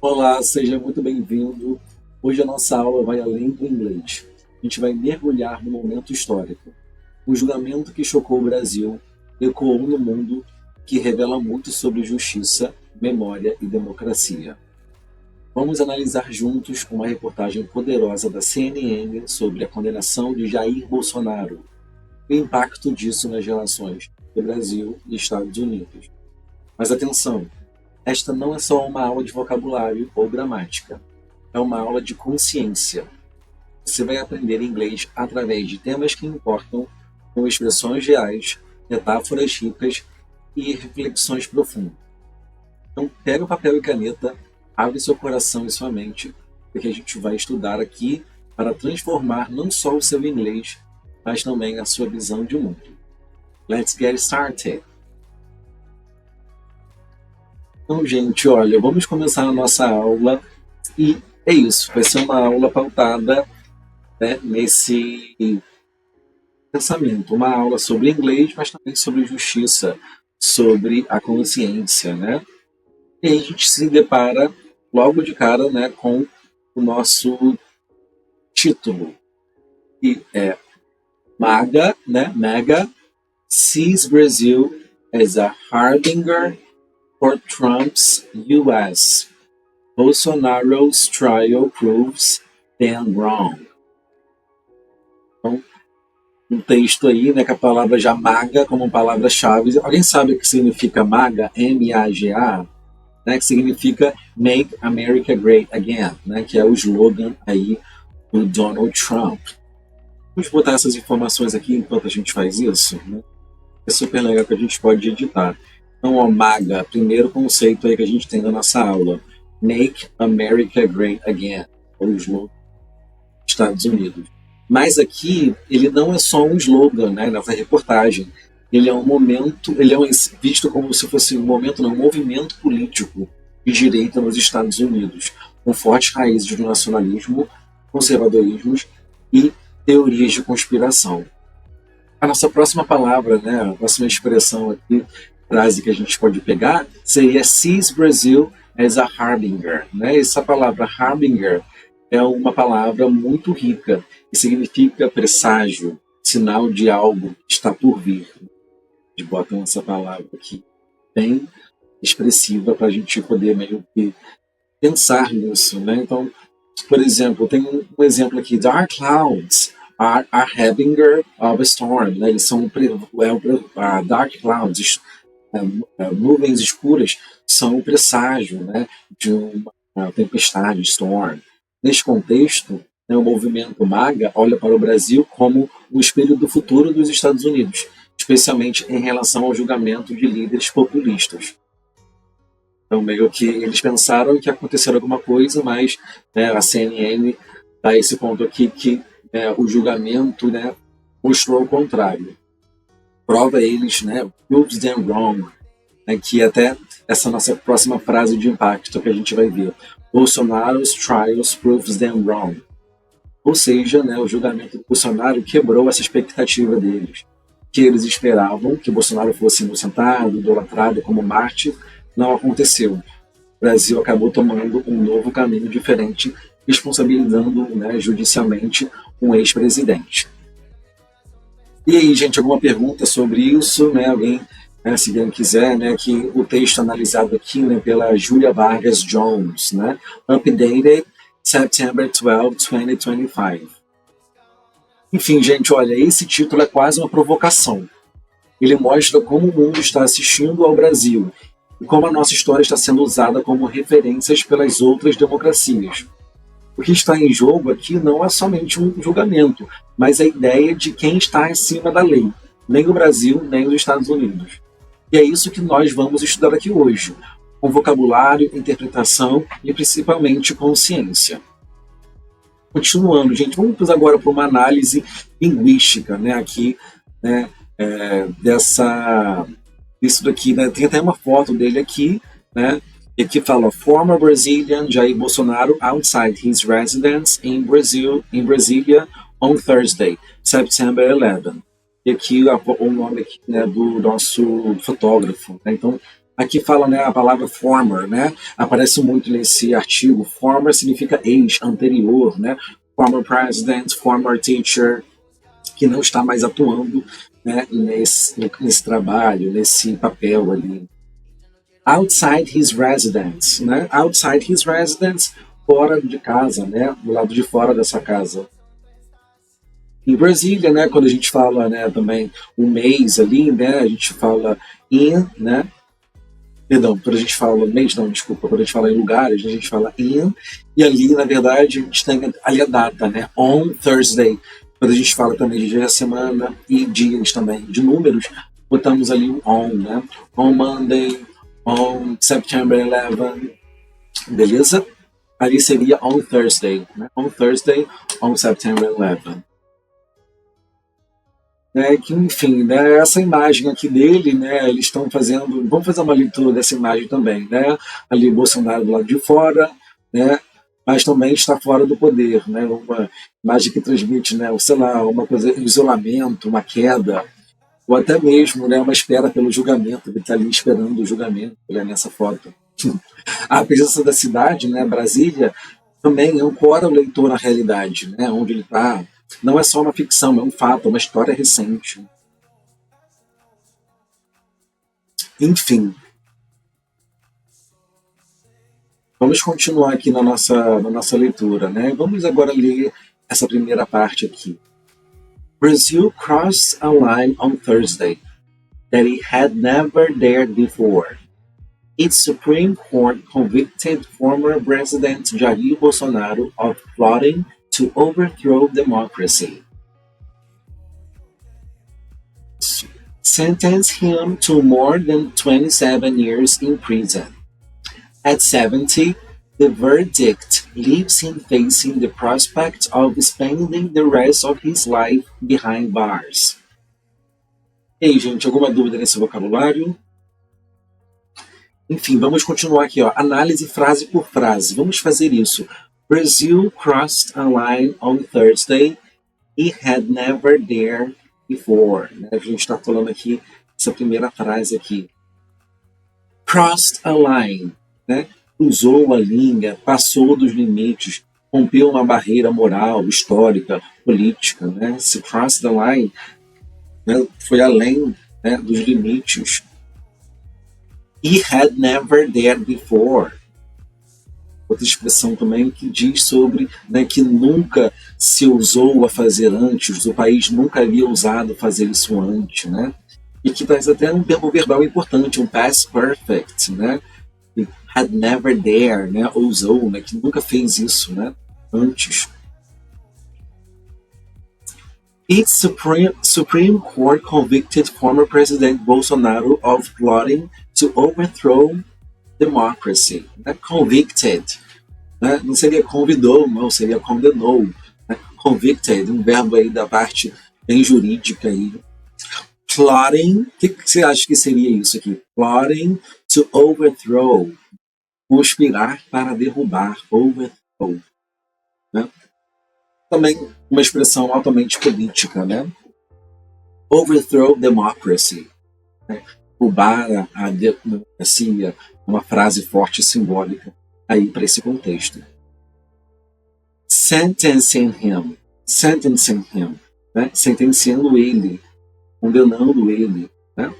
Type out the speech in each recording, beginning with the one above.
Olá, seja muito bem-vindo. Hoje a nossa aula vai além do inglês. A gente vai mergulhar no momento histórico. Um julgamento que chocou o Brasil, ecoou no mundo, que revela muito sobre justiça, memória e democracia. Vamos analisar juntos uma reportagem poderosa da CNN sobre a condenação de Jair Bolsonaro e o impacto disso nas relações do Brasil e Estados Unidos. Mas atenção! Esta não é só uma aula de vocabulário ou gramática. É uma aula de consciência. Você vai aprender inglês através de temas que importam, com expressões reais, metáforas ricas e reflexões profundas. Então, pega o papel e caneta, abre seu coração e sua mente, porque a gente vai estudar aqui para transformar não só o seu inglês, mas também a sua visão de mundo. Let's get started! Então, gente, olha, vamos começar a nossa aula e é isso, vai ser uma aula pautada, né, nesse pensamento, uma aula sobre inglês, mas também sobre justiça, sobre a consciência, né? E aí a gente se depara logo de cara, né, com o nosso título, que é MAGA, né? MAGA sees Brazil as a harbinger for Trump's U.S. Bolsonaro's trial proves them wrong. Então, um texto aí, né, com a palavra já MAGA como palavra-chave. Alguém sabe o que significa MAGA? M-A-G-A? Né, que significa Make America Great Again, né, que é o slogan aí do Donald Trump. Vamos botar essas informações aqui enquanto a gente faz isso, né? É super legal que a gente pode editar. Então, o MAGA, primeiro conceito aí que a gente tem na nossa aula, Make America Great Again, ou slogan dos Estados Unidos. Mas aqui, ele não é só um slogan, né, nessa reportagem. Ele é um momento, ele é visto como se fosse um momento, não, um movimento político de direita nos Estados Unidos, com fortes raízes do nacionalismo, conservadorismo e teorias de conspiração. A nossa próxima palavra, né, a próxima expressão aqui, frase que a gente pode pegar, seria sees Brazil as a harbinger. Né? Essa palavra harbinger é uma palavra muito rica, que significa presságio, sinal de algo que está por vir. Eles botam essa palavra aqui, bem expressiva, para a gente poder meio que pensar nisso. Né? Então, por exemplo, tem um exemplo aqui, dark clouds are a harbinger of a storm. Né? Eles são dark clouds, nuvens escuras, são o presságio, né, de uma tempestade, storm. Neste contexto, né, o movimento MAGA olha para o Brasil como o espelho do futuro dos Estados Unidos, especialmente em relação ao julgamento de líderes populistas. Então, meio que eles pensaram que aconteceu alguma coisa, mas, né, a CNN dá esse ponto aqui que, né, o julgamento, né, mostrou o contrário. Prova eles, né, proves them wrong, né, que até essa nossa próxima frase de impacto que a gente vai ver. Bolsonaro's trials proves them wrong. Ou seja, né, o julgamento do Bolsonaro quebrou essa expectativa deles, que eles esperavam que Bolsonaro fosse inocentado, idolatrado como mártir. Não aconteceu. O Brasil acabou tomando um novo caminho diferente, responsabilizando, né, judicialmente um ex-presidente. E aí, gente, alguma pergunta sobre isso? Né? Alguém, né, se alguém quiser, né, que o texto analisado aqui, né, pela Julia Vargas Jones, né? Updated September 12, 2025. Enfim, gente, olha, esse título é quase uma provocação. Ele mostra como o mundo está assistindo ao Brasil e como a nossa história está sendo usada como referências pelas outras democracias. O que está em jogo aqui não é somente um julgamento, mas a ideia de quem está acima da lei, nem o Brasil, nem os Estados Unidos. E é isso que nós vamos estudar aqui hoje, com vocabulário, interpretação e principalmente consciência. Continuando, gente, vamos agora para uma análise linguística, né, aqui, né, isso daqui, né, tem até uma foto dele aqui, né, e aqui fala former Brazilian Jair Bolsonaro outside his residence in Brasília on Thursday, September 11. E aqui o nome aqui, né, do nosso fotógrafo. Né? Então, Aqui fala, né, a palavra former, né? Aparece muito nesse artigo. Former significa ex, anterior, né? Former president, former teacher, que não está mais atuando, né, nesse trabalho, nesse papel ali. Outside his residence, né? Outside his residence, fora de casa, né? Do lado de fora dessa casa. Em Brasília, né, quando a gente fala, né, também um mês ali, né, a gente fala in, né, perdão, quando a gente fala mês, não, desculpa, quando a gente fala em lugares, a gente fala in, e ali, na verdade, a gente tem ali a data, né, on Thursday. Quando a gente fala também de dia da semana e dias também, de números, botamos ali o on, né, on Monday, on September 11, beleza? Ali seria on Thursday, né, on Thursday, on September 11. Que enfim, né, essa imagem aqui dele, né, eles estão fazendo, vamos fazer uma leitura dessa imagem também, né, ali Bolsonaro do lado de fora, né, mas também está fora do poder, né, uma imagem que transmite, né, sei lá, uma coisa, isolamento, uma queda, ou até mesmo, né, uma espera pelo julgamento, ele está ali esperando o julgamento, né, nessa foto. A presença da cidade, né, Brasília, também ancora o leitor na realidade, né, onde ele está. Não é só uma ficção, é um fato, é uma história recente. Enfim, vamos continuar aqui na nossa leitura, né? Vamos agora ler essa primeira parte aqui. Brazil crossed a line on Thursday that it had never dared before. Its Supreme Court convicted former President Jair Bolsonaro of plotting to overthrow democracy. Sentenced him to more than 27 years in prison. At 70, the verdict leaves him facing the prospect of spending the rest of his life behind bars. Ei, gente, alguma dúvida nesse vocabulário? Enfim, vamos continuar aqui, ó. Análise frase por frase. Vamos fazer isso. Brazil crossed a line on Thursday it had never dared before. Né? A gente está falando aqui, essa primeira frase aqui. Crossed a line, né? Cruzou a linha, passou dos limites, rompeu uma barreira moral, histórica, política. Né? Se crossed the line, né? Foi além, né, dos limites. He had never dared before. Outra expressão também que diz sobre, né, que nunca se ousou a fazer antes, o país nunca havia ousado fazer isso antes, né? E que traz até um termo verbal importante, um past perfect, né? Had never dared, né? Ousou, né? Que nunca fez isso, né? Antes. Its Supreme Court convicted former President Bolsonaro of plotting to overthrow democracy, né? Convicted, né? Não seria convidou, não, seria condenou, né? Convicted, um verbo aí da parte bem jurídica aí. Plotting, o que você acha que seria isso aqui? Plotting to overthrow, conspirar para derrubar, overthrow, né? Também uma expressão altamente política, né? Overthrow democracy, né? Derrubar a democracia, uma frase forte e simbólica aí para esse contexto. Sentencing him, né? Sentenciando ele, condenando ele, né?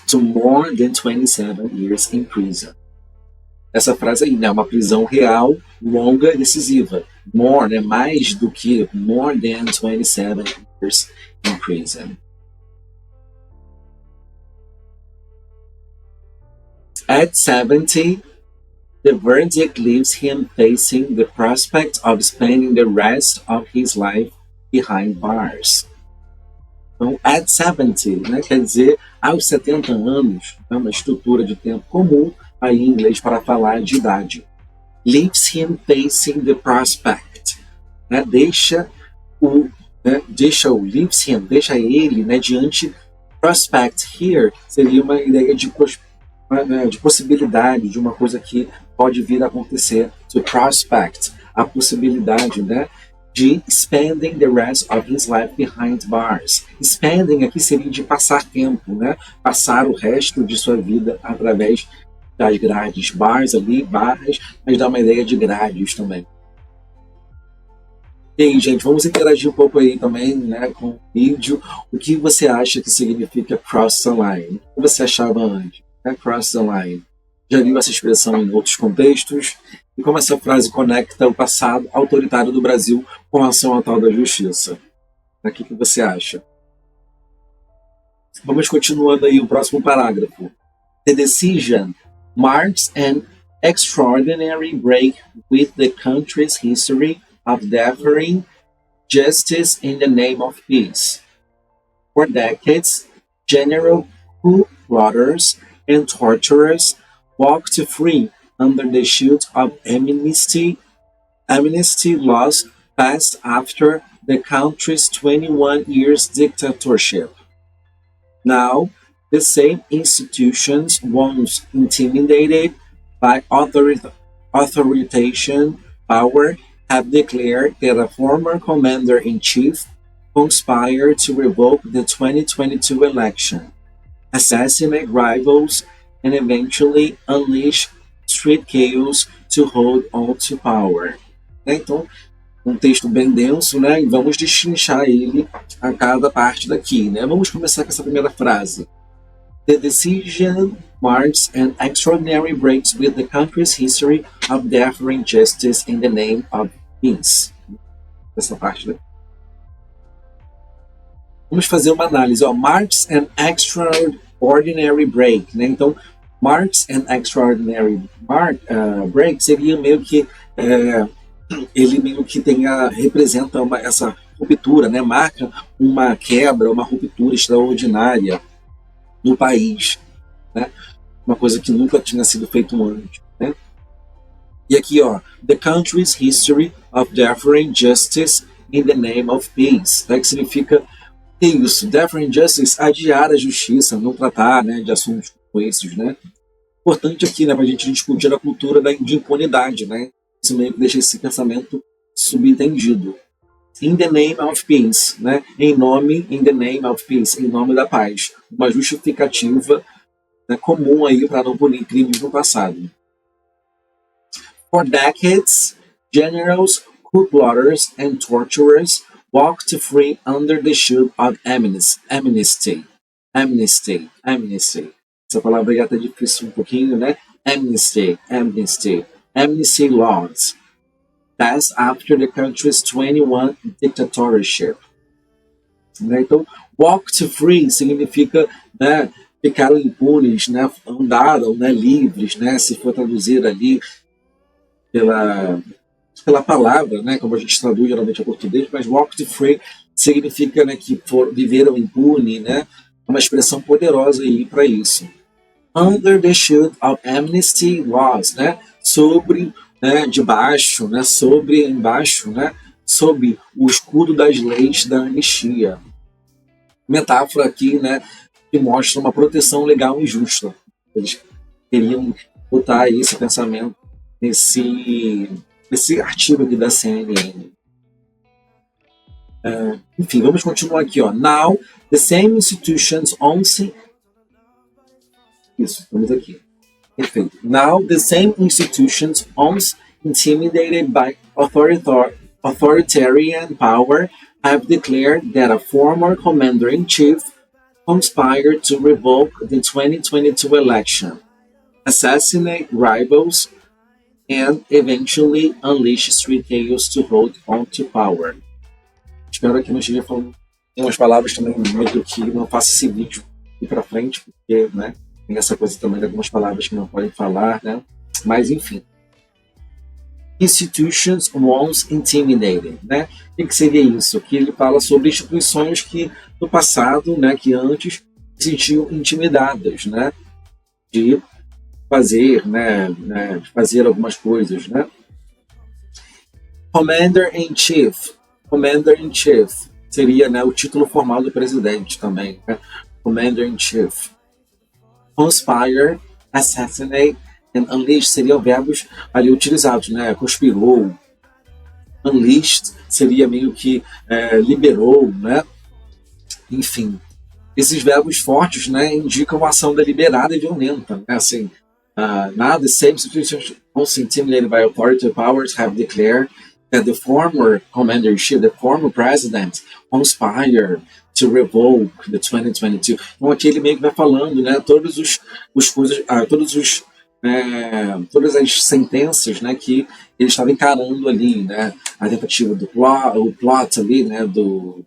To more than 27 years in prison. Essa frase aí, né? Uma prisão real, longa e decisiva. More, né? Mais do que, more than 27 years in prison. At 70, the verdict leaves him facing the prospect of spending the rest of his life behind bars. Então, at 70, né, quer dizer aos 70 anos, né, uma estrutura de tempo comum aí em inglês para falar de idade. Leaves him facing the prospect, né, deixa ele, né, diante. Prospect here seria uma ideia de possibilidade, de uma coisa que pode vir a acontecer. To prospect, a possibilidade, né, de spending the rest of his life behind bars. Spending aqui seria de passar tempo, né? Passar o resto de sua vida através das grades. Bars ali, barras, mas dá uma ideia de grades também. E aí, gente, vamos interagir um pouco aí também, né, com o vídeo. O que você acha que significa cross the line? O que você achava antes? Né? Cross the line. Já viu essa expressão em outros contextos? E como essa frase conecta o passado autoritário do Brasil com a ação atual da justiça? O que você acha? Vamos continuando aí o próximo parágrafo. The decision marks an extraordinary break with the country's history of deferring justice in the name of peace. For decades, general coup plotters and torturers walked free under the shield of amnesty laws passed after the country's 21 years dictatorship. Now, the same institutions, once intimidated by authoritarian power, have declared that a former commander-in-chief conspired to revoke the 2022 election, assassinate rivals, and eventually unleash street chaos to hold on to power. Então, um texto bem denso, né? E vamos destrinchar ele a cada parte daqui, né? Vamos começar com essa primeira frase. The decision marks an extraordinary break with the country's history of deferring justice in the name of peace. Essa parte daqui. Vamos fazer uma análise. Marks an extraordinary break, né? Então, marks an extraordinary break seria meio que ele meio que representa essa ruptura, né? Marca uma quebra, uma ruptura extraordinária no país, né? Uma coisa que nunca tinha sido feito antes, né? E aqui, the country's history of deferring justice in the name of peace, né? Que significa isso, deferring justice, adiar a justiça, não tratar, né, de assuntos como esses, né? Importante aqui, né, para a gente discutir a cultura de impunidade, né? Isso meio que deixa esse pensamento subentendido. In the name of peace, né? In the name of peace, em nome da paz. Uma justificativa, né, comum aí para não punir crimes no passado. For decades, generals, coup plotters and torturers walked free under the shield of amnesty. Essa palavra já está difícil um pouquinho, né? Amnesty laws passed after the country's 21 dictatorship. Né? Então, walked free significa, né, ficaram impunes, né, andaram, né, livres, né, se for traduzir ali pela palavra, né, como a gente traduz geralmente em português, mas walked free significa, né, que viveram impune, né, uma expressão poderosa aí para isso. Under the shield of amnesty laws, né, sobre, né, debaixo, né, embaixo, né, sob o escudo das leis da anistia. Metáfora aqui, né, que mostra uma proteção legal injusta. Eles queriam botar esse pensamento nesse artigo aqui da CNN. Enfim, vamos continuar aqui. Now, the same institutions only... Isso, vamos aqui. Perfeito. Now, the same institutions once intimidated by authoritarian power have declared that a former commander-in-chief conspired to revoke the 2022 election, assassinate rivals, and eventually unleash street chaos to hold on to power. Espero que não esteja falando. Tem umas palavras também meio que não faça esse vídeo ir para frente, porque, né, tem essa coisa também de algumas palavras que não podem falar, né? Mas enfim. Institutions once intimidated, né? O que seria isso? Que ele fala sobre instituições que no passado, né, que antes se sentiam intimidadas, né, de fazer, né, de fazer algumas coisas, né? Commander-in-Chief seria, né, o título formal do presidente também, né? Commander-in-Chief. Conspire, assassinate and unleash seriam verbos ali utilizados, né? Conspirou, unleashed seria meio que liberou, né? Enfim, esses verbos fortes, né, indicam uma ação deliberada e violenta, né? Assim, now the same institutions also intimidated by authoritative powers have declared that the former commander-in-chief, the former president, conspired to revoke the 2022. Então aqui ele meio que vai falando, né, todas as sentenças, né, que ele estava encarando ali, né, a tentativa o plot ali, né, do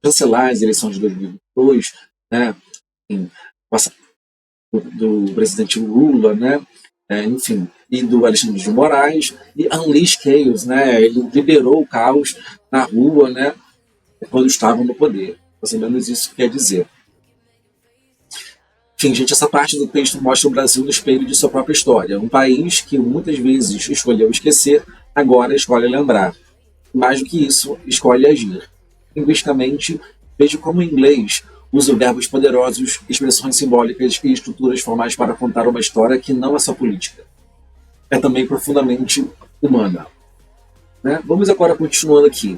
cancelar as eleições de 2022, né, do presidente Lula, né, enfim, e do Alexandre de Moraes, e Unleash Chaos, né, ele liberou o caos na rua, né, quando estavam no poder. Mais ou menos isso que quer dizer. Enfim, gente, essa parte do texto mostra o Brasil no espelho de sua própria história. Um país que muitas vezes escolheu esquecer, agora escolhe lembrar. Mais do que isso, escolhe agir. Linguisticamente, veja como o inglês usa verbos poderosos, expressões simbólicas e estruturas formais para contar uma história que não é só política. É também profundamente humana. Né? Vamos agora continuando aqui.